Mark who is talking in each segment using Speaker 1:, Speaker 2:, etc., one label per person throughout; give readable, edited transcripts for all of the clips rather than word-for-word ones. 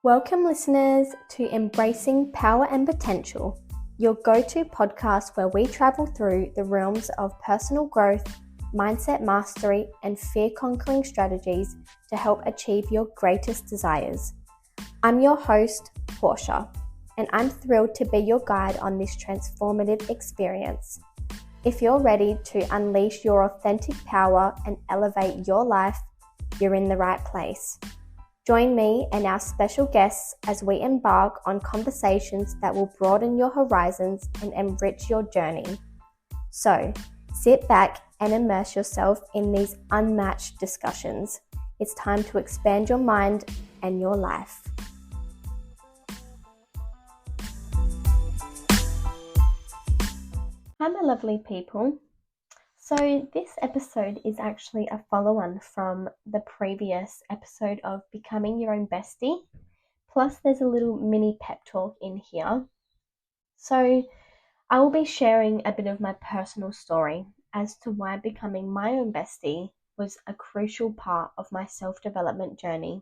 Speaker 1: Welcome, listeners, to Embracing Power and Potential, your go-to podcast where we travel through the realms of personal growth, mindset mastery, and fear-conquering strategies to help achieve your greatest desires. I'm your host, Porsh, and I'm thrilled to be your guide on this transformative experience. If you're ready to unleash your authentic power and elevate your life, you're in the right place. Join me and our special guests as we embark on conversations that will broaden your horizons and enrich your journey. So, sit back and immerse yourself in these unmatched discussions. It's time to expand your mind and your life. Hi, my lovely people. So this episode is actually a follow-on from the previous episode of Becoming Your Own Bestie. Plus there's a little mini pep talk in here. So I will be sharing a bit of my personal story as to why becoming my own bestie was a crucial part of my self-development journey.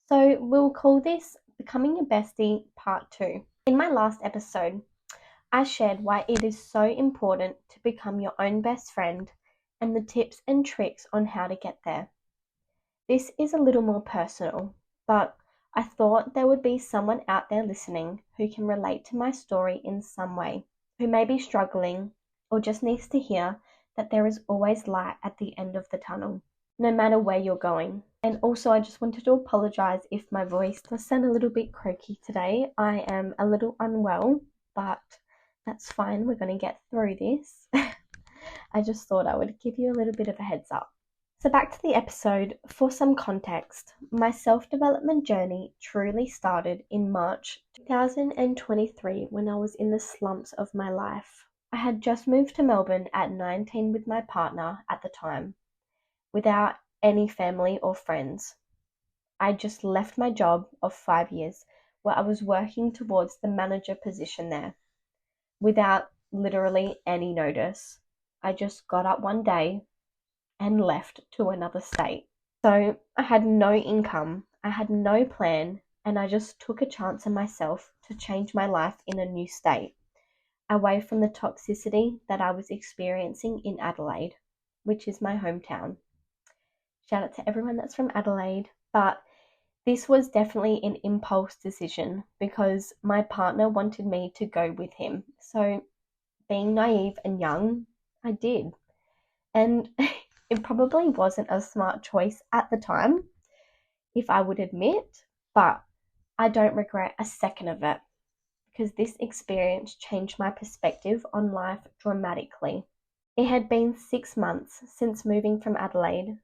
Speaker 1: So we'll call this Becoming Your Bestie Part 2. In my last episode, I shared why it is so important to become your own best friend and the tips and tricks on how to get there. This is a little more personal, but I thought there would be someone out there listening who can relate to my story in some way, who may be struggling or just needs to hear that there is always light at the end of the tunnel, no matter where you're going. And also I just wanted to apologize if my voice does sound a little bit croaky today. I am a little unwell, but that's fine, we're going to get through this. I just thought I would give you a little bit of a heads up. So back to the episode. For some context, my self-development journey truly started in March 2023 when I was in the slumps of my life. I had just moved to Melbourne at 19 with my partner at the time, without any family or friends. I just left my job of 5 years where I was working towards the manager position there, without literally any notice. I just got up one day and left to another state. So I had no income, I had no plan, and I just took a chance on myself to change my life in a new state, away from the toxicity that I was experiencing in Adelaide, which is my hometown. Shout out to everyone that's from Adelaide, but this was definitely an impulse decision because my partner wanted me to go with him. So being naive and young, I did. And it probably wasn't a smart choice at the time, if I would admit, but I don't regret a second of it because this experience changed my perspective on life dramatically. It had been 6 months since moving from Adelaide,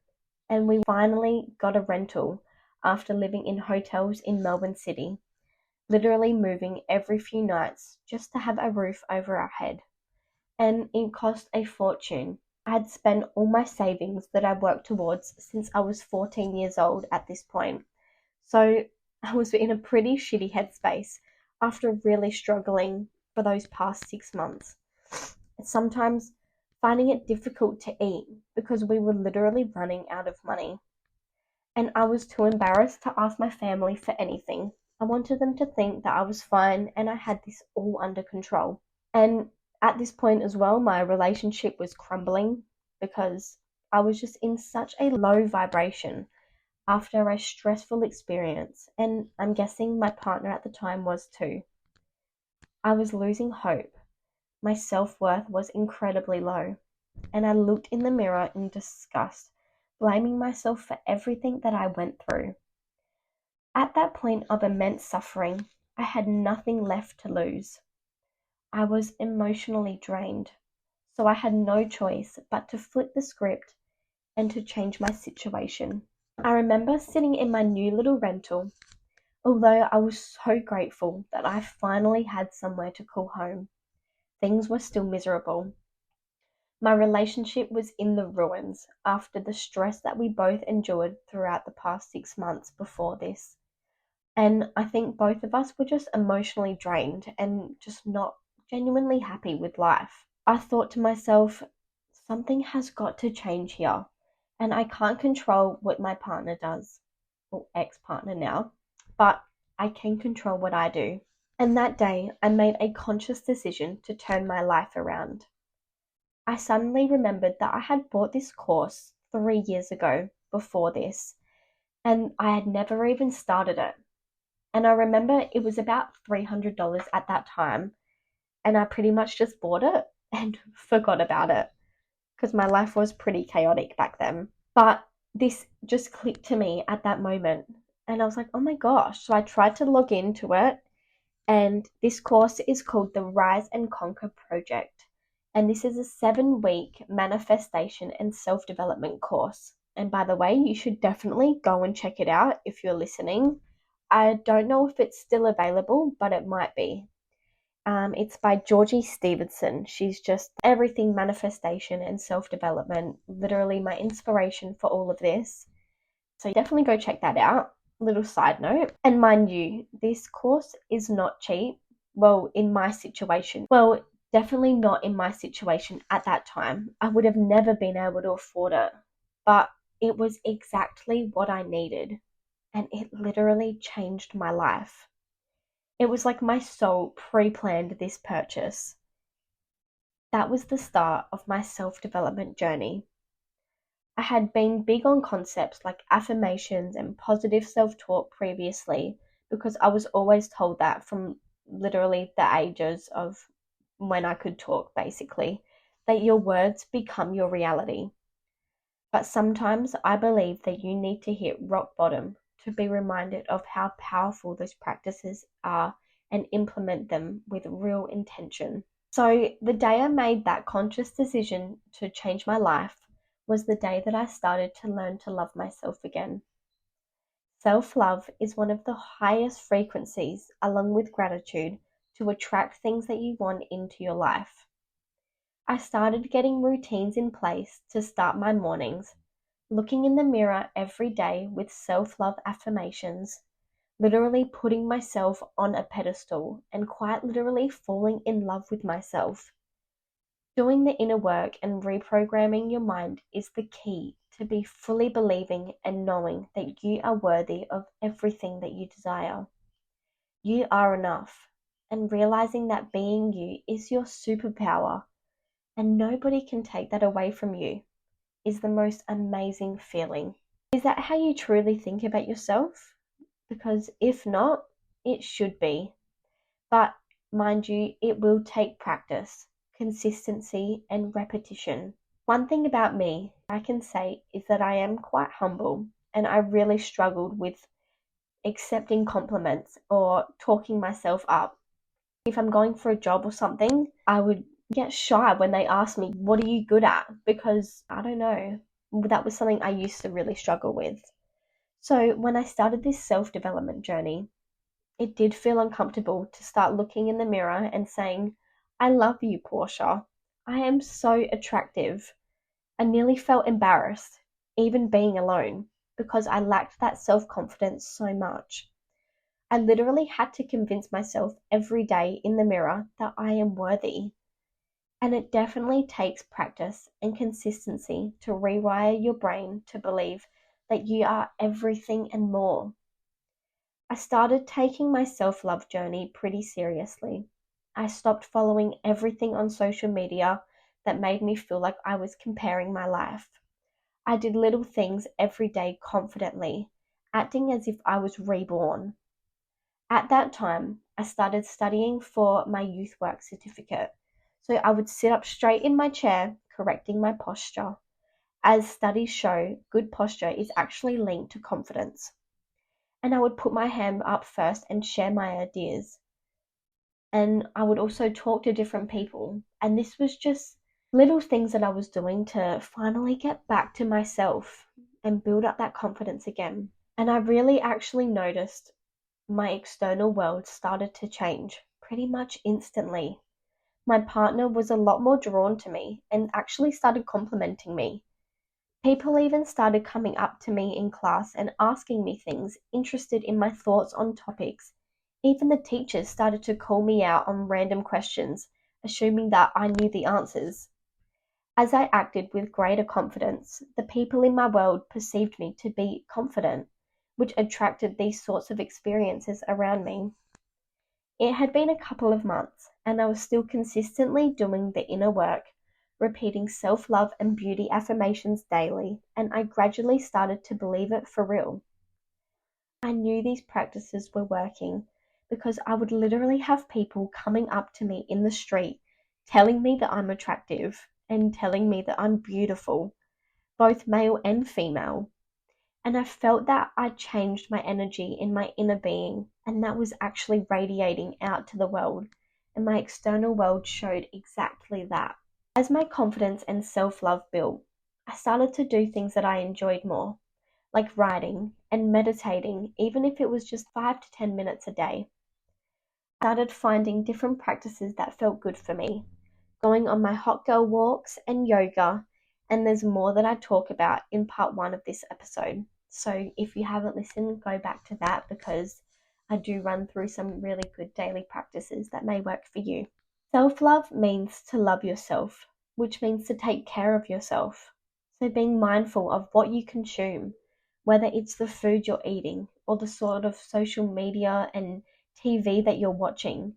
Speaker 1: and we finally got a rental after living in hotels in Melbourne City, literally moving every few nights just to have a roof over our head. And it cost a fortune. I had spent all my savings that I worked towards since I was 14 years old at this point. So I was in a pretty shitty headspace after really struggling for those past 6 months. Sometimes finding it difficult to eat because we were literally running out of money. And I was too embarrassed to ask my family for anything. I wanted them to think that I was fine and I had this all under control. And at this point as well, my relationship was crumbling because I was just in such a low vibration after a stressful experience, and I'm guessing my partner at the time was too. I was losing hope. My self-worth was incredibly low, and I looked in the mirror in disgust, blaming myself for everything that I went through. At that point of immense suffering, I had nothing left to lose. I was emotionally drained, so I had no choice but to flip the script and to change my situation. I remember sitting in my new little rental, although I was so grateful that I finally had somewhere to call home. Things were still miserable. My relationship was in the ruins after the stress that we both endured throughout the past 6 months before this. And I think both of us were just emotionally drained and just not genuinely happy with life. I thought to myself, something has got to change here, and I can't control what my partner does, or ex-partner now, but I can control what I do. And that day, I made a conscious decision to turn my life around. I suddenly remembered that I had bought this course 3 years ago before this, and I had never even started it. And I remember it was about $300 at that time, and I pretty much just bought it and forgot about it because my life was pretty chaotic back then. But this just clicked to me at that moment, and I was like, oh my gosh. So I tried to log into it, and this course is called the Rise and Conquer Project. And this is a 7-week manifestation and self-development course. And by the way, you should definitely go and check it out if you're listening. I don't know if it's still available, but it might be. It's by Georgie Stevenson. She's just everything manifestation and self-development, literally my inspiration for all of this. So definitely go check that out. Little side note. And mind you, this course is not cheap. Well, in my situation. Well, definitely not in my situation at that time. I would have never been able to afford it. But it was exactly what I needed. And it literally changed my life. It was like my soul pre-planned this purchase. That was the start of my self-development journey. I had been big on concepts like affirmations and positive self-talk previously because I was always told that from literally the ages of when I could talk, basically, that your words become your reality. But sometimes I believe that you need to hit rock bottom to be reminded of how powerful those practices are and implement them with real intention. So the day I made that conscious decision to change my life was the day that I started to learn to love myself again. Self-love is one of the highest frequencies, along with gratitude, to attract things that you want into your life. I started getting routines in place to start my mornings, looking in the mirror every day with self-love affirmations, literally putting myself on a pedestal and quite literally falling in love with myself. Doing the inner work and reprogramming your mind is the key to be fully believing and knowing that you are worthy of everything that you desire. You are enough, and realizing that being you is your superpower and nobody can take that away from you is the most amazing feeling. Is that how you truly think about yourself? Because if not, it should be. But mind you, it will take practice, consistency, and repetition. One thing about me I can say is that I am quite humble, and I really struggled with accepting compliments or talking myself up. If I'm going for a job or something, I would get shy when they ask me, what are you good at? Because I don't know, that was something I used to really struggle with. So when I started this self-development journey, it did feel uncomfortable to start looking in the mirror and saying, I love you, Portia. I am so attractive. I nearly felt embarrassed, even being alone, because I lacked that self-confidence so much. I literally had to convince myself every day in the mirror that I am worthy. And it definitely takes practice and consistency to rewire your brain to believe that you are everything and more. I started taking my self-love journey pretty seriously. I stopped following everything on social media that made me feel like I was comparing my life. I did little things every day confidently, acting as if I was reborn. At that time, I started studying for my youth work certificate. So I would sit up straight in my chair, correcting my posture. As studies show, good posture is actually linked to confidence. And I would put my hand up first and share my ideas. And I would also talk to different people. And this was just little things that I was doing to finally get back to myself and build up that confidence again. And I really actually noticed my external world started to change pretty much instantly. My partner was a lot more drawn to me and actually started complimenting me. People even started coming up to me in class and asking me things, interested in my thoughts on topics. Even the teachers started to call me out on random questions, assuming that I knew the answers. As I acted with greater confidence, the people in my world perceived me to be confident, which attracted these sorts of experiences around me. It had been a couple of months, and I was still consistently doing the inner work, repeating self-love and beauty affirmations daily, and I gradually started to believe it for real. I knew these practices were working because I would literally have people coming up to me in the street telling me that I'm attractive and telling me that I'm beautiful, both male and female. And I felt that I changed my energy in my inner being, and that was actually radiating out to the world, and my external world showed exactly that. As my confidence and self-love built, I started to do things that I enjoyed more, like writing and meditating, even if it was just 5 to 10 minutes a day. I started finding different practices that felt good for me, going on my hot girl walks and yoga, and there's more that I talk about in part 1 of this episode. So if you haven't listened, go back to that because I do run through some really good daily practices that may work for you. Self-love means to love yourself, which means to take care of yourself. So being mindful of what you consume, whether it's the food you're eating or the sort of social media and TV that you're watching,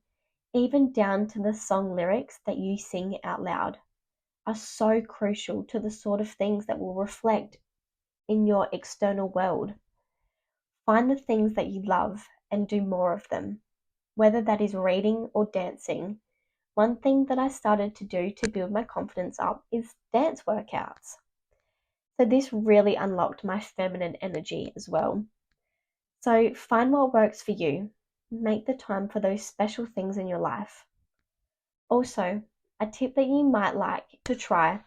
Speaker 1: even down to the song lyrics that you sing out loud, are so crucial to the sort of things that will reflect in your external world. Find the things that you love and do more of them, whether that is reading or dancing. One thing that I started to do to build my confidence up is dance workouts. So this really unlocked my feminine energy as well. So find what works for you. Make the time for those special things in your life. Also, a tip that you might like to try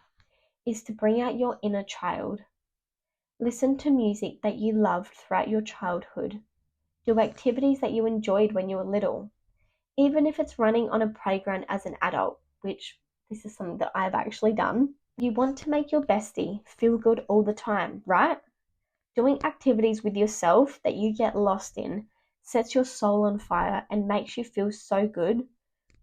Speaker 1: is to bring out your inner child. Listen to music that you loved throughout your childhood. Do activities that you enjoyed when you were little, even if it's running on a playground as an adult, which this is something that I've actually done. You want to make your bestie feel good all the time, right? Doing activities with yourself that you get lost in sets your soul on fire and makes you feel so good.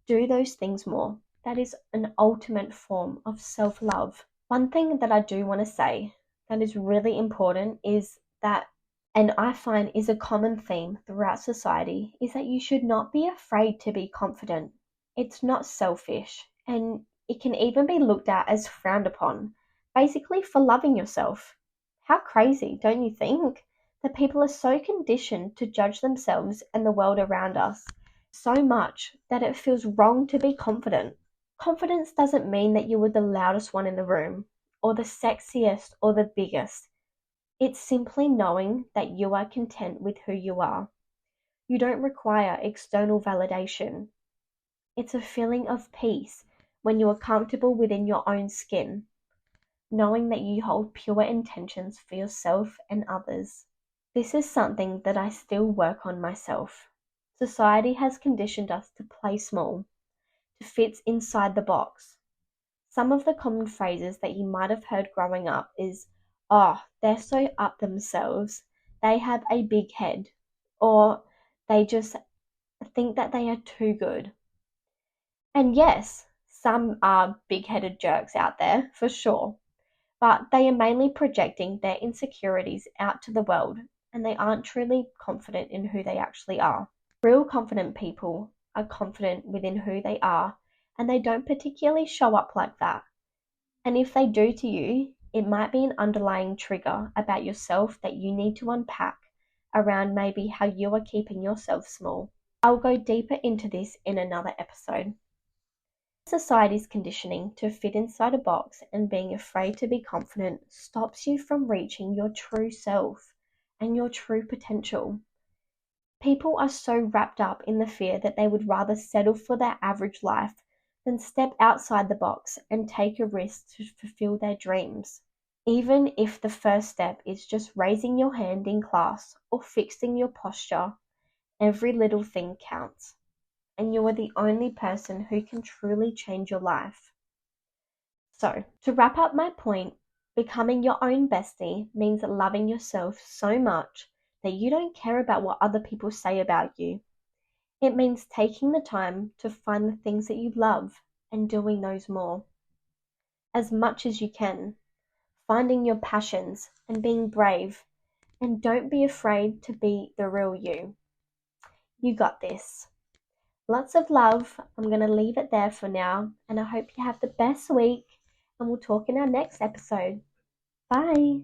Speaker 1: Do those things more. That is an ultimate form of self-love. One thing that I do want to say that is really important is that, and I find is a common theme throughout society, is that you should not be afraid to be confident. It's not selfish, and it can even be looked at as frowned upon, basically for loving yourself. How crazy, don't you think? That people are so conditioned to judge themselves and the world around us so much that it feels wrong to be confident. Confidence doesn't mean that you were the loudest one in the room, or the sexiest, or the biggest. It's simply knowing that you are content with who you are. You don't require external validation. It's a feeling of peace when you are comfortable within your own skin, knowing that you hold pure intentions for yourself and others. This is something that I still work on myself. Society has conditioned us to play small, to fit inside the box. Some of the common phrases that you might have heard growing up is, "Oh, they're so up themselves, they have a big head," or "they just think that they are too good." And yes, some are big-headed jerks out there, for sure, but they are mainly projecting their insecurities out to the world, and they aren't truly confident in who they actually are. Real confident people are confident within who they are, and they don't particularly show up like that. And if they do to you, it might be an underlying trigger about yourself that you need to unpack around maybe how you are keeping yourself small. I'll go deeper into this in another episode. Society's conditioning to fit inside a box and being afraid to be confident stops you from reaching your true self and your true potential. People are so wrapped up in the fear that they would rather settle for their average life than step outside the box and take a risk to fulfill their dreams. Even if the first step is just raising your hand in class or fixing your posture, every little thing counts, and you are the only person who can truly change your life. So, to wrap up my point, becoming your own bestie means loving yourself so much that you don't care about what other people say about you. It means taking the time to find the things that you love and doing those more. As much as you can, finding your passions and being brave, and don't be afraid to be the real you. You got this. Lots of love. I'm going to leave it there for now, and I hope you have the best week, and we'll talk in our next episode. Bye.